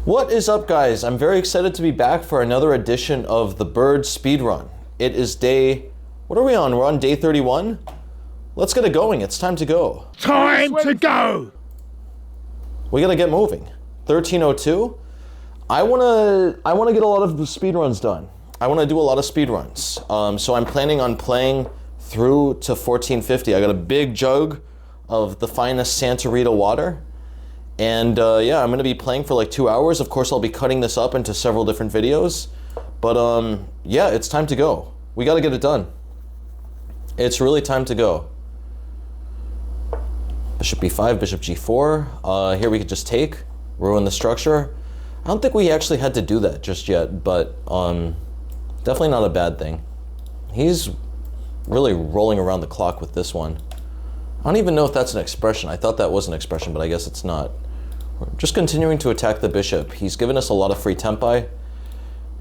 What is up, guys? I'm very excited to be back for another edition of the Bird Speedrun. It is day... What are we on? We're on day 31? Let's get it going. It's time to go. Time to go! We gotta get moving. 1302. I wanna get a lot of speedruns done. I wanna do a lot of speedruns. So I'm planning on playing through to 1450. I got a big jug of the finest Santa Rita water. And yeah, I'm gonna be playing for like 2 hours. Of course, I'll be cutting this up into several different videos. But yeah, it's time to go. We gotta get it done. It's really time to go. Bishop b5, bishop g4. Here we could just take, ruin the structure. I don't think we actually had to do that just yet, but definitely not a bad thing. He's really rolling around the clock with this one. I don't even know if that's an expression. I thought that was an expression, but I guess it's not. We're just continuing to attack the bishop. He's given us a lot of free tempi.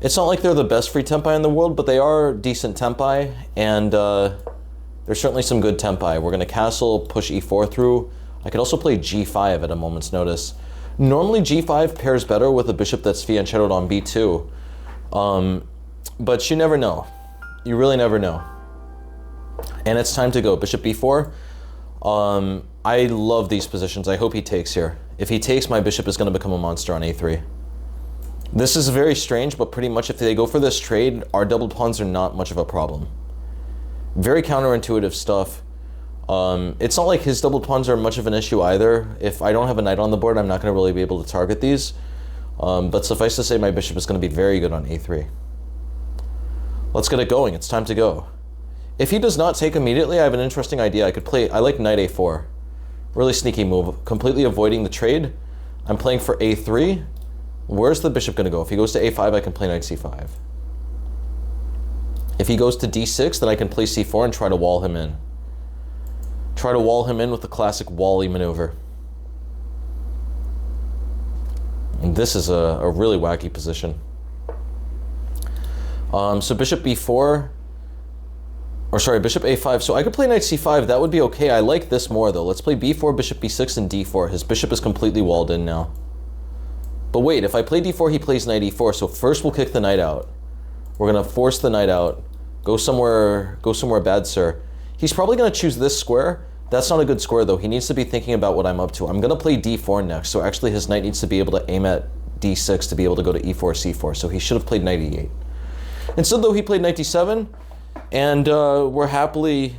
It's not like they're the best free tempi in the world, but they are decent tempi, and there's certainly some good tempi. We're going to castle, push e4 through. I could also play g5 at a moment's notice. Normally g5 pairs better with a bishop that's fianchettoed on b2, but you never know. You really never know. And it's time to go. Bishop b4. I love these positions. I hope he takes here. If he takes, my bishop is going to become a monster on a3. This is very strange, but pretty much if they go for this trade, our double pawns are not much of a problem. Very counterintuitive stuff. It's not like his double pawns are much of an issue either. If I don't have a knight on the board, I'm not going to really be able to target these. But suffice to say, my bishop is going to be very good on a3. Let's get it going. It's time to go. If he does not take immediately, I have an interesting idea. I like knight a4. Really sneaky move. Completely avoiding the trade. I'm playing for a3. Where's the bishop going to go? If he goes to a5, I can play knight c5. If he goes to d6, then I can play c4 and try to wall him in. Try to wall him in with the classic wally maneuver. And this is a really wacky position. So bishop b4... Or sorry, bishop a5. So I could play knight c5. That would be okay. I like this more, though. Let's play b4, bishop b6, and d4. His bishop is completely walled in now. But wait, if I play d4, he plays knight e4. So first we'll kick the knight out. We're going to force the knight out. Go somewhere bad, sir. He's probably going to choose this square. That's not a good square, though. He needs to be thinking about what I'm up to. I'm going to play d4 next. So actually his knight needs to be able to aim at d6 to be able to go to e4, c4. So he should have played knight e8. Instead, though, he played knight d7. And we're happily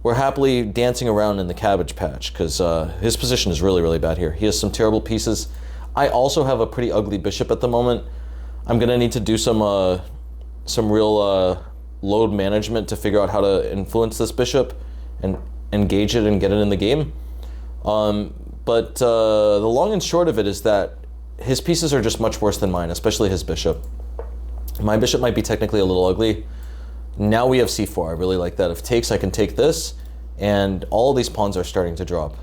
dancing around in the cabbage patch because his position is really, really bad here. He has some terrible pieces. I also have a pretty ugly bishop at the moment. I'm gonna need to do some real load management to figure out how to influence this bishop and engage it and get it in the game. But the long and short of it is that his pieces are just much worse than mine, especially his bishop. My bishop might be technically a little ugly. Now we have c4. I really like that. If takes, I can take this, and all these pawns are starting to drop.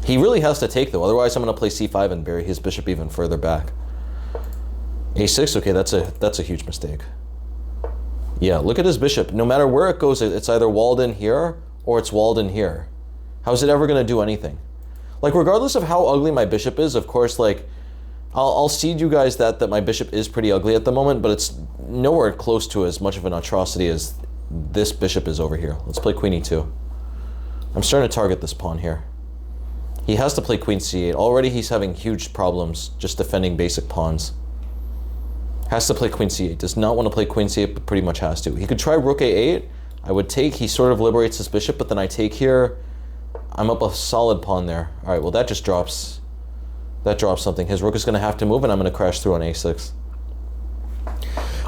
He really has to take, though. Otherwise, I'm going to play c5 and bury his bishop even further back. a6, okay, that's a huge mistake. Yeah, look at his bishop. No matter where it goes, it's either walled in here or it's walled in here. How is it ever going to do anything? Like, regardless of how ugly my bishop is, of course, like, I'll cede you guys that my bishop is pretty ugly at the moment, but it's nowhere close to as much of an atrocity as this bishop is over here. Let's play queen e2. I'm starting to target this pawn here. He has to play queen c8. Already he's having huge problems just defending basic pawns. Has to play queen c8. Does not want to play queen c8, but pretty much has to. He could try rook a8. I would take. He sort of liberates his bishop, but then I take here. I'm up a solid pawn there. All right, well, that just drops... That drops something. His rook is going to have to move, and I'm going to crash through on a6.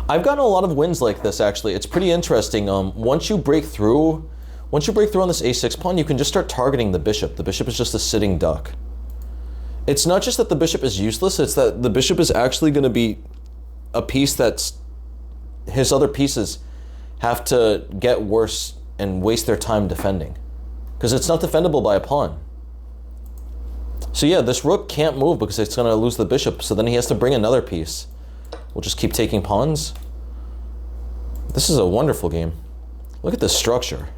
I've gotten a lot of wins like this, actually. It's pretty interesting. Once you break through on this a6 pawn, you can just start targeting the bishop. The bishop is just a sitting duck. It's not just that the bishop is useless, it's that the bishop is actually going to be a piece that's... His other pieces have to get worse and waste their time defending. Because it's not defendable by a pawn. So yeah, this rook can't move because it's going to lose the bishop, so then he has to bring another piece. We'll just keep taking pawns. This is a wonderful game. Look at this structure.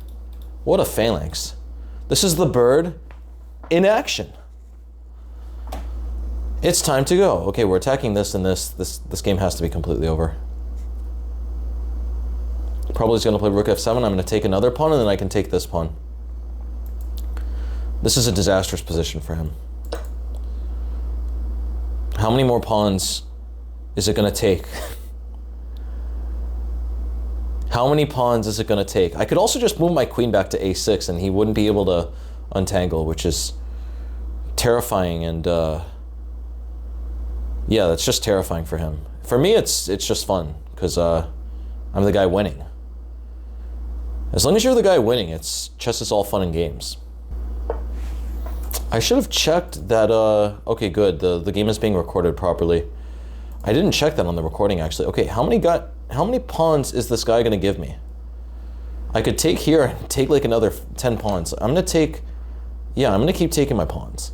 What a phalanx. This is the bird in action. It's time to go. Okay, we're attacking this, and this game has to be completely over. Probably is going to play rook f7. I'm going to take another pawn, and then I can take this pawn. This is a disastrous position for him. How many more pawns is it going to take? How many pawns is it going to take? I could also just move my queen back to a6, and he wouldn't be able to untangle, which is terrifying. And yeah, that's just terrifying for him. For me, it's just fun because I'm the guy winning. As long as you're the guy winning, chess is all fun and games. I should have checked that. Okay, good. The game is being recorded properly. I didn't check that on the recording actually. Okay, how many pawns is this guy gonna give me? I could take here and take like another 10 pawns. I'm gonna keep taking my pawns.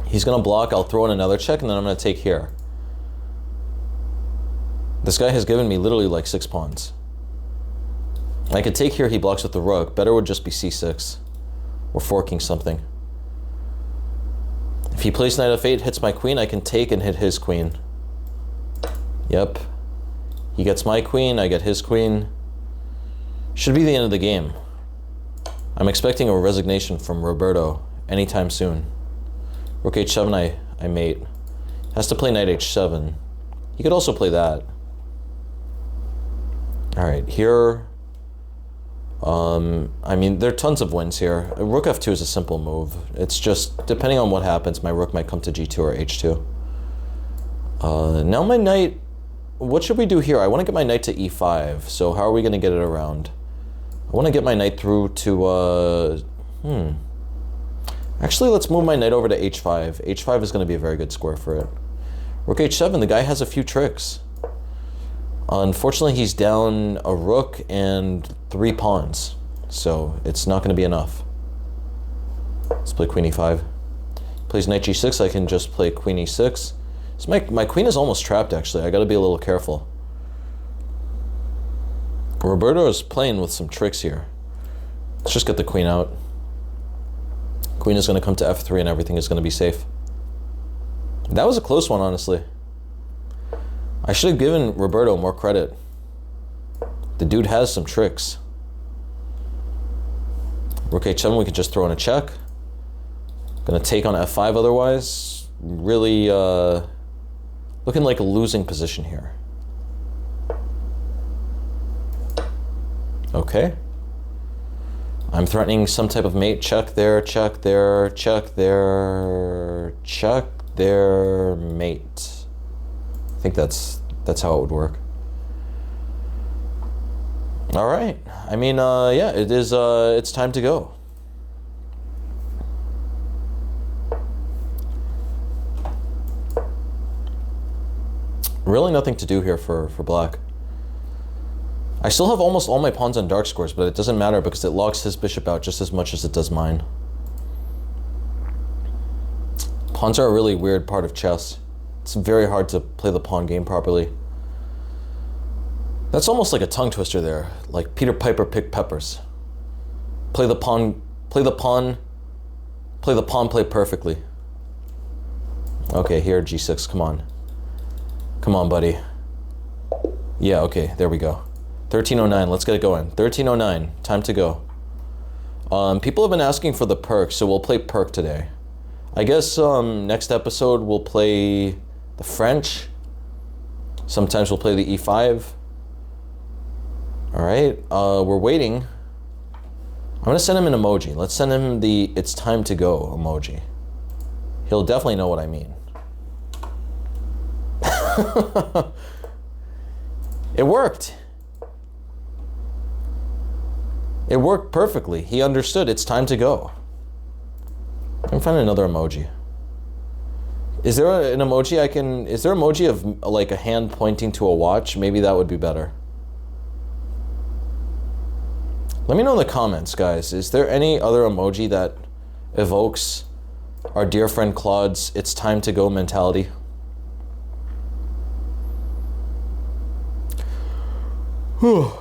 He's gonna block. I'll throw in another check, and then I'm gonna take here. This guy has given me literally like 6 pawns. I could take here, he blocks with the rook. Better would just be c6. Or forking something. If he plays knight f8, hits my queen, I can take and hit his queen. Yep. He gets my queen, I get his queen. Should be the end of the game. I'm expecting a resignation from Roberto anytime soon. Rook h7, I mate. Has to play knight h7. He could also play that. Alright, here... I mean, there are tons of wins here. Rook f2 is a simple move. It's just, depending on what happens, my rook might come to g2 or h2. Now my knight... What should we do here? I want to get my knight to e5, so how are we going to get it around? I want to get my knight through to, Actually, let's move my knight over to h5. h5 is going to be a very good square for it. Rook h7, the guy has a few tricks. Unfortunately, he's down a rook and 3 pawns, so it's not going to be enough. Let's play queen e5. Plays knight g6, I can just play queen e6. So my queen is almost trapped, actually. I got to be a little careful. Roberto is playing with some tricks here. Let's just get the queen out. Queen is going to come to f3 and everything is going to be safe. That was a close one, honestly. I should have given Roberto more credit. The dude has some tricks. Rook h7, we could just throw in a check. Gonna take on f5 otherwise. Really looking like a losing position here. Okay. I'm threatening some type of mate. Check there, check there, check there, check there, mate. I think that's how it would work. All right. I mean, yeah, it is. It's time to go. Really, nothing to do here for black. I still have almost all my pawns on dark squares, but it doesn't matter because it locks his bishop out just as much as it does mine. Pawns are a really weird part of chess. It's very hard to play the pawn game properly. That's almost like a tongue twister there, like Peter Piper picked peppers. Play the pawn, play the pawn, play the pawn, play perfectly. Okay, here, g6, come on. Come on, buddy. Yeah, okay, there we go. 1309, let's get it going. 1309, time to go. People have been asking for the perk, so we'll play perk today. I guess next episode we'll play the French. Sometimes we'll play the e5. All right, we're waiting. I'm gonna send him an emoji. Let's send him the "it's time to go" emoji. He'll definitely know what I mean. It worked. It worked perfectly. He understood it's time to go. I'm finding another emoji. Is there an emoji I can... Is there an emoji of like a hand pointing to a watch? Maybe that would be better. Let me know in the comments, guys. Is there any other emoji that evokes our dear friend Claude's "it's time to go" mentality? Whew.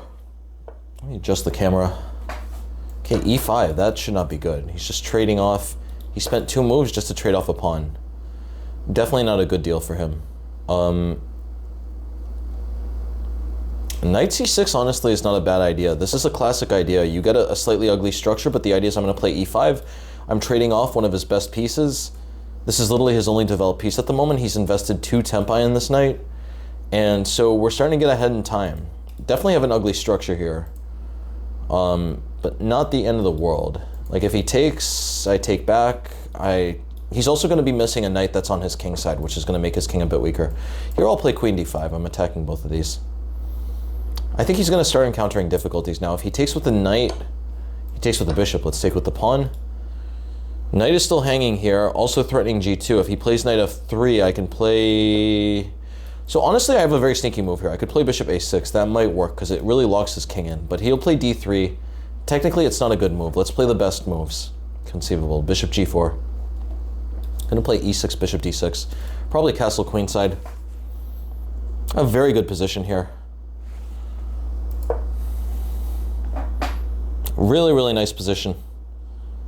Let me adjust the camera. Okay, e5. That should not be good. He's just trading off. He spent 2 moves just to trade off a pawn. Definitely not a good deal for him. Knight c6 honestly is not a bad idea. This is a classic idea. You get a slightly ugly structure, but the idea is I'm going to play e5. I'm trading off one of his best pieces. This is literally his only developed piece at the moment. He's invested 2 tempi in this knight. And so we're starting to get ahead in time. Definitely have an ugly structure here. But not the end of the world. Like if he takes, I take back. He's also going to be missing a knight that's on his king side, which is going to make his king a bit weaker. Here I'll play queen d5. I'm attacking both of these. I think he's going to start encountering difficulties now. If he takes with the knight, he takes with the bishop. Let's take with the pawn. Knight is still hanging here, also threatening g2. If he plays knight f3, I can play... So honestly, I have a very sneaky move here. I could play bishop a6. That might work because it really locks his king in. But he'll play d3. Technically, it's not a good move. Let's play the best moves conceivable. Bishop g4. Gonna play e6, bishop d6. Probably castle queenside. A very good position here. Really, really nice position.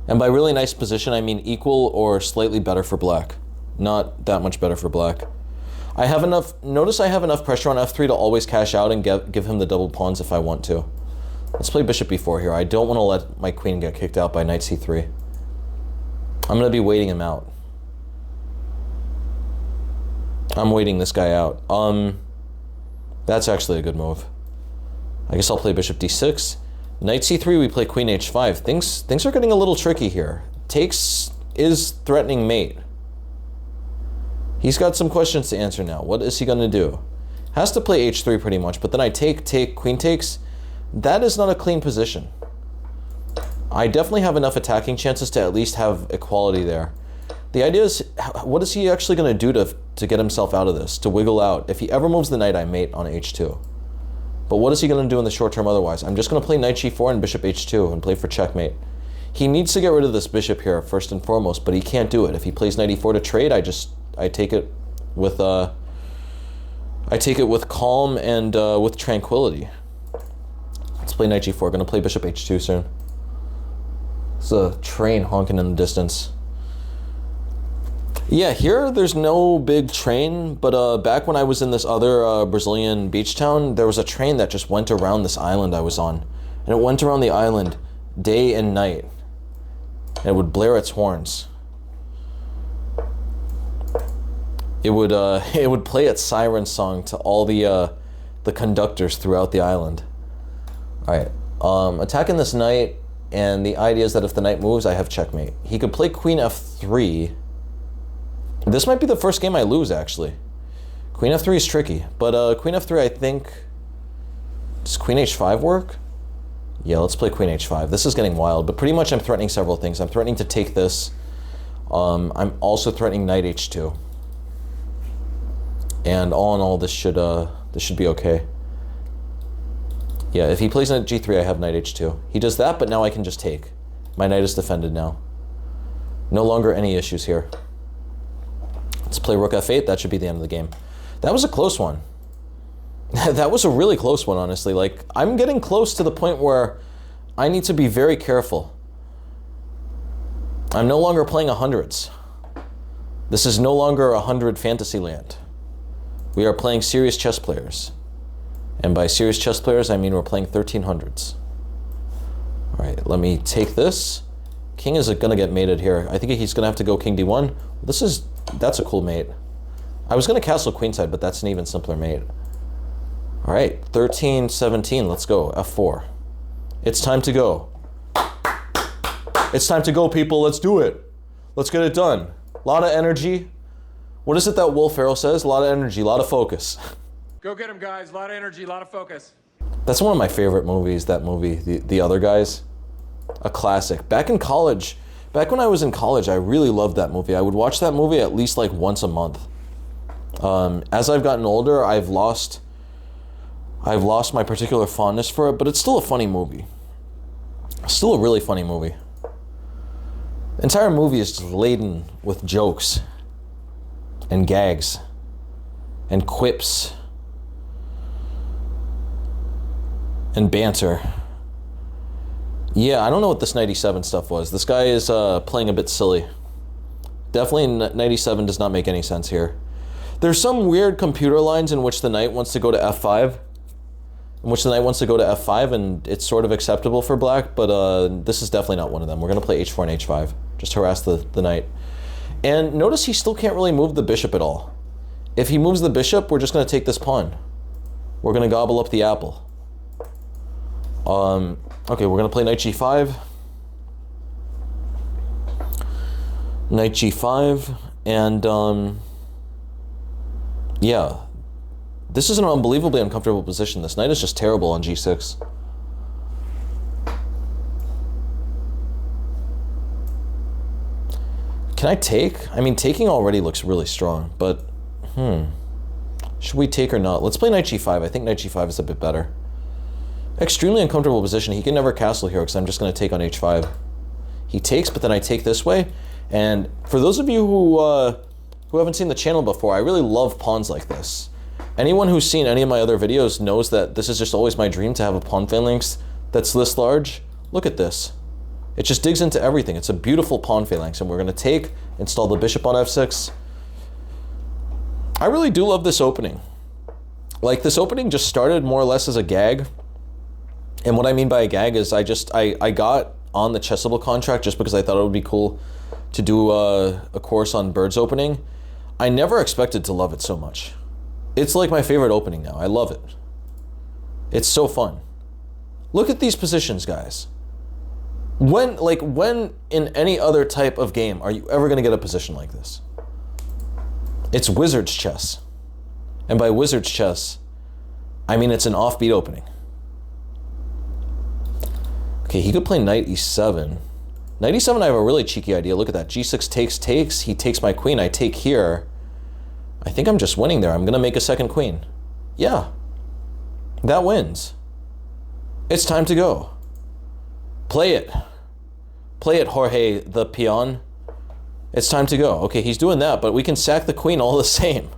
And by really nice position, I mean equal or slightly better for black. Not that much better for black. I have enough, notice I have enough pressure on f3 to always cash out and give him the double pawns if I want to. Let's play bishop b4 here. I don't want to let my queen get kicked out by knight c3. I'm going to be waiting him out. I'm waiting this guy out. That's actually a good move. I guess I'll play bishop d6. Knight c3, we play queen h5. Things are getting a little tricky here. Takes is threatening mate. He's got some questions to answer now. What is he going to do? Has to play h3 pretty much, but then I take, queen takes. That is not a clean position. I definitely have enough attacking chances to at least have equality there. The idea is, what is he actually going to do to get himself out of this, to wiggle out? If he ever moves the knight, I mate on h2. But what is he going to do in the short term otherwise? I'm just going to play knight g4 and bishop h2 and play for checkmate. He needs to get rid of this bishop here first and foremost, but he can't do it. If he plays knight e4 to trade, I take it with calm and with tranquility. Let's play knight g4. Going to play bishop h2 soon. It's a train honking in the distance. Yeah, here there's no big train, but back when I was in this other Brazilian beach town, there was a train that just went around this island I was on. And it went around the island day and night. And it would blare its horns. It would play its siren song to all the conductors throughout the island. Alright, attacking this knight, and the idea is that if the knight moves, I have checkmate. He could play queen f3. This might be the first game I lose, actually. Queen f3 is tricky, but queen f3, I think... Does queen h5 work? Yeah, let's play queen h5. This is getting wild, but pretty much I'm threatening several things. I'm threatening to take this. I'm also threatening knight h2. And all in all, this should be okay. Yeah, if he plays knight g3, I have knight h2. He does that, but now I can just take. My knight is defended now. No longer any issues here. Let's play rook f8. That should be the end of the game. That was a close one. That was a really close one, honestly. Like, I'm getting close to the point where I need to be very careful. I'm no longer playing hundreds. This is no longer 100 fantasy land. We are playing serious chess players. And by serious chess players, I mean we're playing 1300s. All right, let me take this. King is going to get mated here. I think he's going to have to go king d1. That's a cool mate. I was going to castle queenside, but that's an even simpler mate. All right, 13, 17, let's go, f4. It's time to go. It's time to go, people, let's do it. Let's get it done. A lot of energy. What is it that Will Ferrell says? A lot of energy, a lot of focus. Go get him, guys. A lot of energy, a lot of focus. That's one of my favorite movies, that movie, The Other Guys. A classic. Back in college, back when I was in college, I really loved that movie. I would watch that movie at least like once a month. As I've gotten older, I've lost my particular fondness for it, but it's still a funny movie. Still a really funny movie. The entire movie is just laden with jokes and gags and quips and banter. Yeah, I don't know what this 97 stuff was. This guy is playing a bit silly. Definitely knight e7 does not make any sense here. There's some weird computer lines in which the knight wants to go to f5. And it's sort of acceptable for black, but this is definitely not one of them. We're going to play h4 and h5. Just harass the knight. And notice he still can't really move the bishop at all. If he moves the bishop, we're just going to take this pawn. We're going to gobble up the apple. Okay, we're going to play knight g5. Knight g5, and yeah. This is an unbelievably uncomfortable position. This knight is just terrible on g6. Can I take? I mean, taking already looks really strong, but should we take or not? Let's play knight g5. I think knight g5 is a bit better. Extremely uncomfortable position. He can never castle here because I'm just going to take on h5. He takes, but then I take this way. And for those of you who haven't seen the channel before, I really love pawns like this. Anyone who's seen any of my other videos knows that this is just always my dream to have a pawn phalanx that's this large. Look at this. It just digs into everything. It's a beautiful pawn phalanx, and we're going to take, install the bishop on f6. I really do love this opening. Like, this opening just started more or less as a gag. And what I mean by a gag is I got on the Chessable contract just because I thought it would be cool to do a course on birds opening. I never expected to love it so much. It's like my favorite opening now. I love it. It's so fun. Look at these positions, guys. When in any other type of game are you ever going to get a position like this? It's wizard's chess. And by wizard's chess, I mean it's an offbeat opening. Okay, he could play knight e7. Knight e7, I have a really cheeky idea. Look at that. g6 takes. He takes my queen. I take here. I think I'm just winning there. I'm going to make a second queen. Yeah. That wins. It's time to go. Play it. Play it, Jorge the peon. It's time to go. Okay, he's doing that, but we can sack the queen all the same.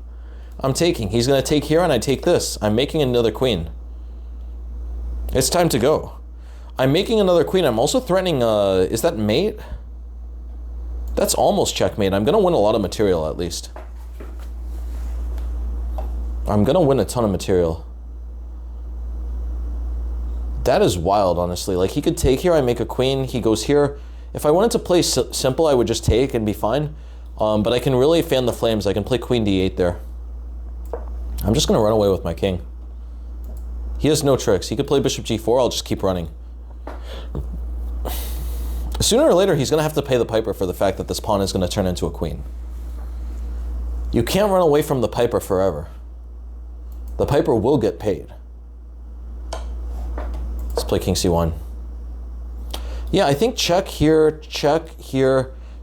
I'm taking. He's going to take here, and I take this. I'm making another queen. It's time to go. I'm making another queen. I'm also threatening, is that mate? That's almost checkmate. I'm going to win a lot of material, at least. I'm going to win a ton of material. That is wild, honestly. Like, he could take here, I make a queen, he goes here. If I wanted to play simple, I would just take and be fine. But I can really fan the flames. I can play queen d8 there. I'm just going to run away with my king. He has no tricks. He could play bishop g4, I'll just keep running. Sooner or later, he's going to have to pay the piper for the fact that this pawn is going to turn into a queen. You can't run away from the piper forever. The piper will get paid. Let's play king c1. Yeah, I think check here.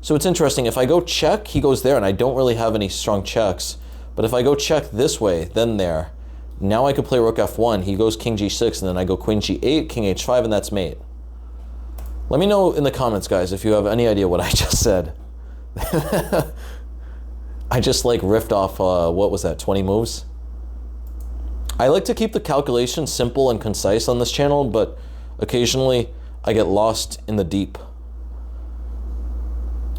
So it's interesting. If I go check, he goes there, and I don't really have any strong checks. But if I go check this way, then there, now I could play rook f1. He goes king g6, and then I go queen g8, king h5, and that's mate. Let me know in the comments, guys, if you have any idea what I just said. I just like riffed off, what was that, 20 moves? I like to keep the calculations simple and concise on this channel, but occasionally I get lost in the deep.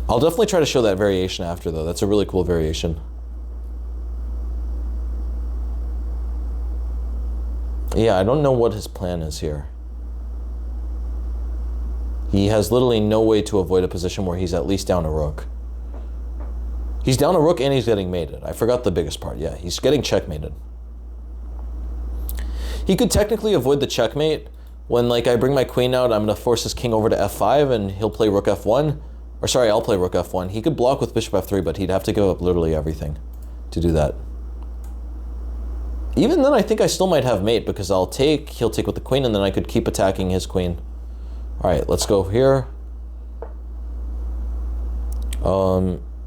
I'll definitely try to show that variation after, though. That's a really cool variation. Yeah, I don't know what his plan is here. He has literally no way to avoid a position where he's at least down a rook. He's down a rook and he's getting mated. I forgot the biggest part. Yeah, he's getting checkmated. He could technically avoid the checkmate. When, like, I bring my queen out, I'm going to force his king over to f5, and he'll play rook f1. Or, sorry, I'll play rook f1. He could block with bishop f3, but he'd have to give up literally everything to do that. Even then, I think I still might have mate, because I'll take, he'll take with the queen, and then I could keep attacking his queen. All right, let's go here.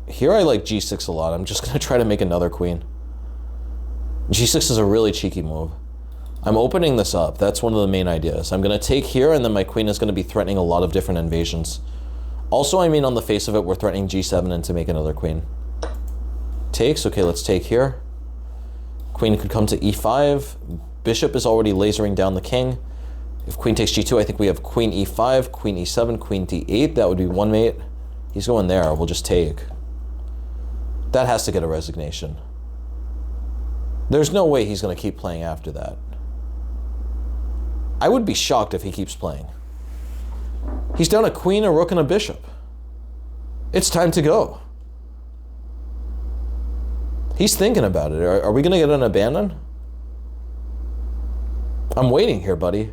Here I like g6 a lot. I'm just going to try to make another queen. g6 is a really cheeky move. I'm opening this up. That's one of the main ideas. I'm going to take here, and then my queen is going to be threatening a lot of different invasions. Also, I mean, on the face of it, we're threatening g7 and to make another queen. Takes. Okay, let's take here. Queen could come to e5. Bishop is already lasering down the king. If queen takes g2, I think we have queen e5, queen e7, queen d8. That would be one mate. He's going there. We'll just take. That has to get a resignation. There's no way he's going to keep playing after that. I would be shocked if he keeps playing. He's down a queen, a rook, and a bishop. It's time to go. He's thinking about it. Are we going to get an abandon? I'm waiting here, buddy.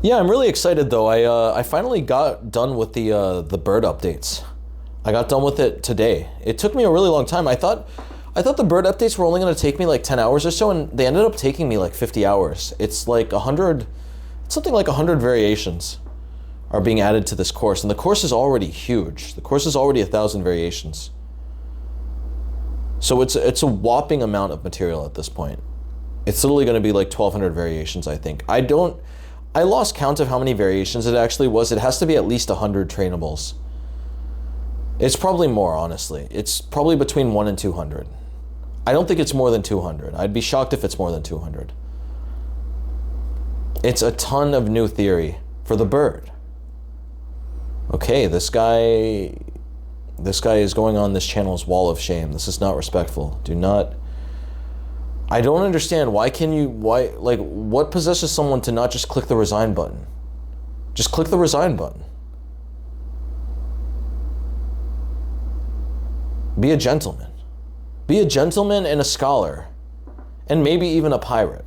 Yeah, I'm really excited though. I finally got done with the bird updates. I got done with it today. It took me a really long time. I thought the bird updates were only going to take me like 10 hours or so, and they ended up taking me like 50 hours. It's like 100, something like 100 variations are being added to this course, and the course is already huge. The course is already 1,000 variations. So it's a whopping amount of material at this point. It's literally going to be like 1,200 variations, I think. I lost count of how many variations it actually was. It has to be at least 100 trainables. It's probably more, honestly. It's probably between 1 and 200. I don't think it's more than 200. I'd be shocked if it's more than 200. It's a ton of new theory for the bird. Okay, this guy is going on this channel's wall of shame. This is not respectful. Do not... I don't understand. What possesses someone to not just click the resign button? Just click the resign button. Be a gentleman. Be a gentleman and a scholar. And maybe even a pirate.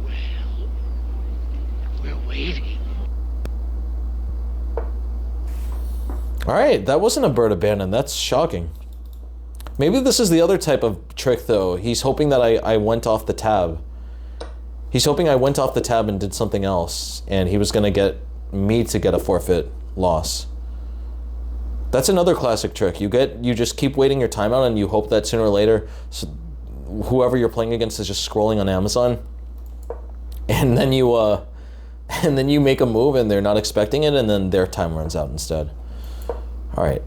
Well, we're waiting. Alright, that wasn't a bird abandon. That's shocking. Maybe this is the other type of trick, though. He's hoping that I went off the tab. He's hoping I went off the tab and did something else, and he was going to get me to get a forfeit loss. That's another classic trick. You just keep waiting your time out, and you hope that sooner or later, whoever you're playing against is just scrolling on Amazon, and then you make a move, and they're not expecting it, and then their time runs out instead. All right.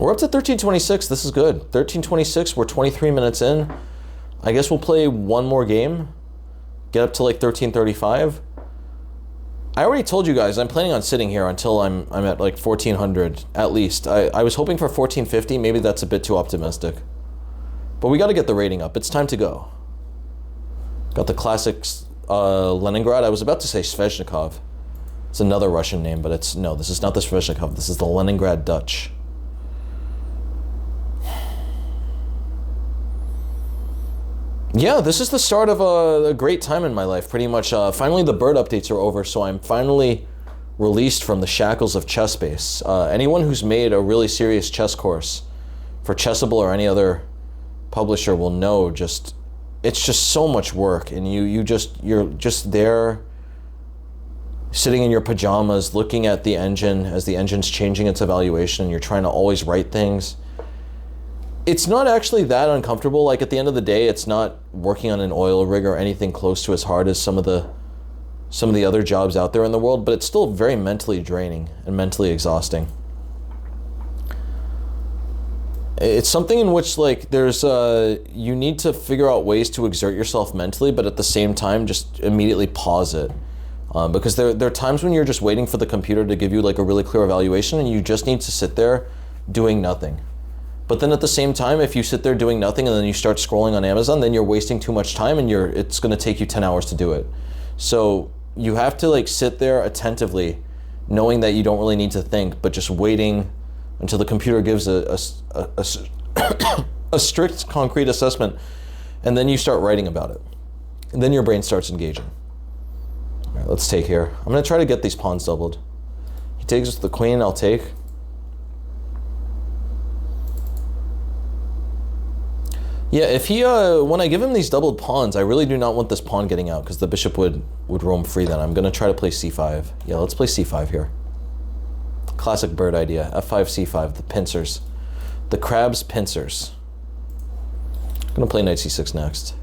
We're up to 1326. This is good. 1326. We're 23 minutes in. I guess we'll play one more game. Get up to like 1335. I already told you guys I'm planning on sitting here until I'm at like 1400 at least. I was hoping for 1450. Maybe that's a bit too optimistic. But we got to get the rating up. It's time to go. Got the classics Leningrad. I was about to say Sveshnikov. It's another Russian name, but no, this is not the Sveshnikov. This is the Leningrad Dutch. Yeah, this is the start of a great time in my life, pretty much. Finally, the bird updates are over, so I'm finally released from the shackles of Chessbase. Anyone who's made a really serious chess course for Chessable or any other publisher will know it's just so much work, and you're just there sitting in your pajamas looking at the engine as the engine's changing its evaluation, and you're trying to always write things. It's not actually that uncomfortable. Like, at the end of the day, it's not working on an oil rig or anything close to as hard as some of the other jobs out there in the world, but it's still very mentally draining and mentally exhausting. It's something in which, like, there's you need to figure out ways to exert yourself mentally, but at the same time just immediately pause it. Because there are times when you're just waiting for the computer to give you like a really clear evaluation, and you just need to sit there doing nothing. But then at the same time, if you sit there doing nothing and then you start scrolling on Amazon, then you're wasting too much time, and it's going to take you 10 hours to do it. So you have to like sit there attentively, knowing that you don't really need to think, but just waiting until the computer gives a strict, concrete assessment, and then you start writing about it. And then your brain starts engaging. All right, let's take here. I'm going to try to get these pawns doubled. He takes the queen, I'll take. Yeah, if he, when I give him these doubled pawns, I really do not want this pawn getting out, because the bishop would roam free then. I'm going to try to play c5. Yeah, let's play c5 here. Classic bird idea. f5, c5, the pincers. The crab's pincers. I'm going to play knight c6 next.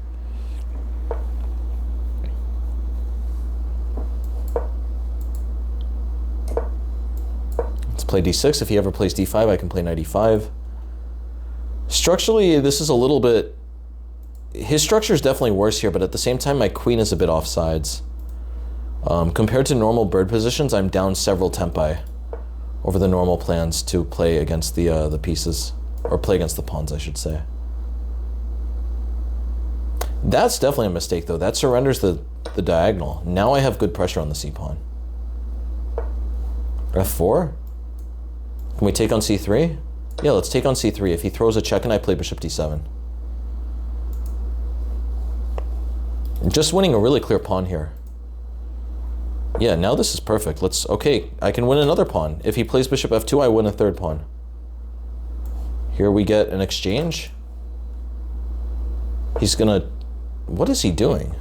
Let's play d6. If he ever plays d5, I can play knight e5. Structurally, this is a little bit... His structure is definitely worse here, but at the same time, my queen is a bit offsides. Compared to normal bird positions, I'm down several tempi over the normal plans to play against the pieces, or play against the pawns, I should say. That's definitely a mistake, though. That surrenders the diagonal. Now I have good pressure on the c-pawn. f4? Can we take on c3? Yeah, let's take on c3. If he throws a check and I play bishop d7. I'm just winning a really clear pawn here. Yeah, now this is perfect. Okay, I can win another pawn. If he plays bishop f2, I win a third pawn. Here we get an exchange. He's gonna... What is he doing?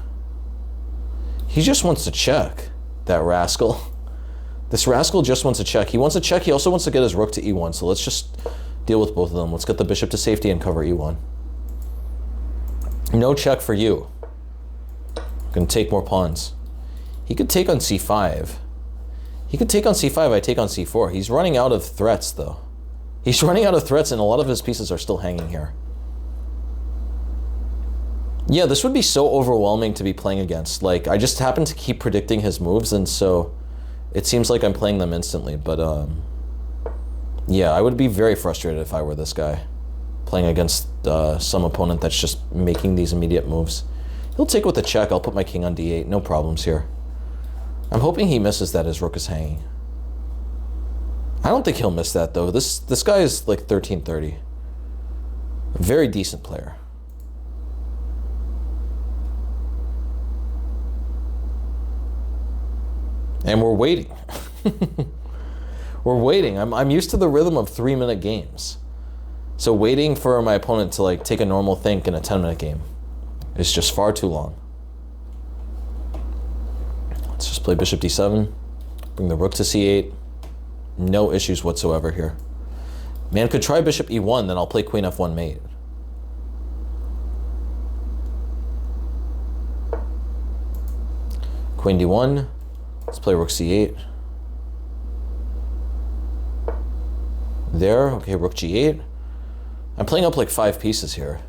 He just wants to check, that rascal. This rascal just wants to check. He wants to check. He also wants to get his rook to e1. So let's just deal with both of them. Let's get the bishop to safety and cover e1. No check for you. Gonna take more pawns. He could take on c5. He could take on c5, I take on c4. He's running out of threats, though. He's running out of threats, and a lot of his pieces are still hanging here. Yeah, this would be so overwhelming to be playing against. Like, I just happen to keep predicting his moves, and so it seems like I'm playing them instantly. But, yeah, I would be very frustrated if I were this guy, playing against some opponent that's just making these immediate moves. He'll take with a check. I'll put my king on d8. No problems here. I'm hoping he misses that his rook is hanging. I don't think he'll miss that, though. This guy is like 1330. A very decent player. And we're waiting. We're waiting. I'm used to the rhythm of 3-minute games. So waiting for my opponent to like take a normal think in a 10-minute game is just far too long. Let's just play bishop d7, bring the rook to c8. No issues whatsoever here. Man could try bishop e1, then I'll play queen f1 mate. Queen d1, let's play rook c8. There, okay, rook g8. I'm playing up like 5 pieces here.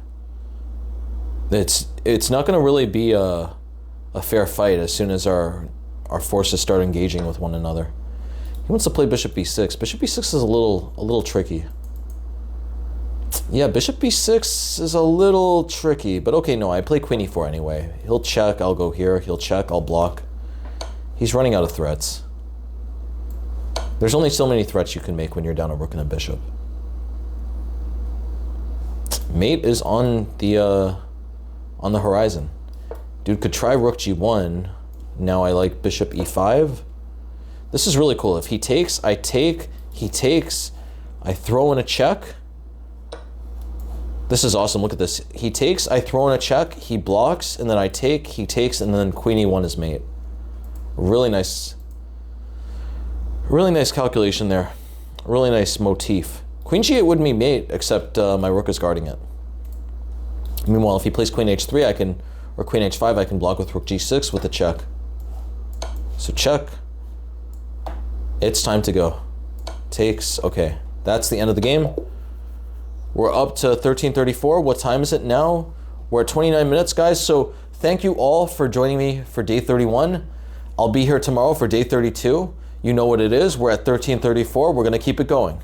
It's not gonna really be a fair fight as soon as our forces start engaging with one another. He wants to play bishop b6. Bishop b6 is a little tricky. Yeah, bishop b6 is a little tricky, but okay, no, I play queen e4 anyway. He'll check, I'll go here. He'll check, I'll block. He's running out of threats. There's only so many threats you can make when you're down a rook and a bishop. Mate is on the horizon. Dude could try rook g1. Now I like bishop e5. This is really cool. If he takes, I take. He takes, I throw in a check. This is awesome. Look at this. He takes, I throw in a check. He blocks, and then I take. He takes, and then queen e1 is mate. Really nice calculation there. Really nice motif. Queen g8 wouldn't be mate, except my rook is guarding it. Meanwhile, if he plays queen h3, or queen h5, I can block with rook g6 with a check. So check. It's time to go. Takes, okay. That's the end of the game. We're up to 1334. What time is it now? We're at 29 minutes, guys. So thank you all for joining me for day 31. I'll be here tomorrow for day 32. You know what it is. We're at 1334. We're going to keep it going.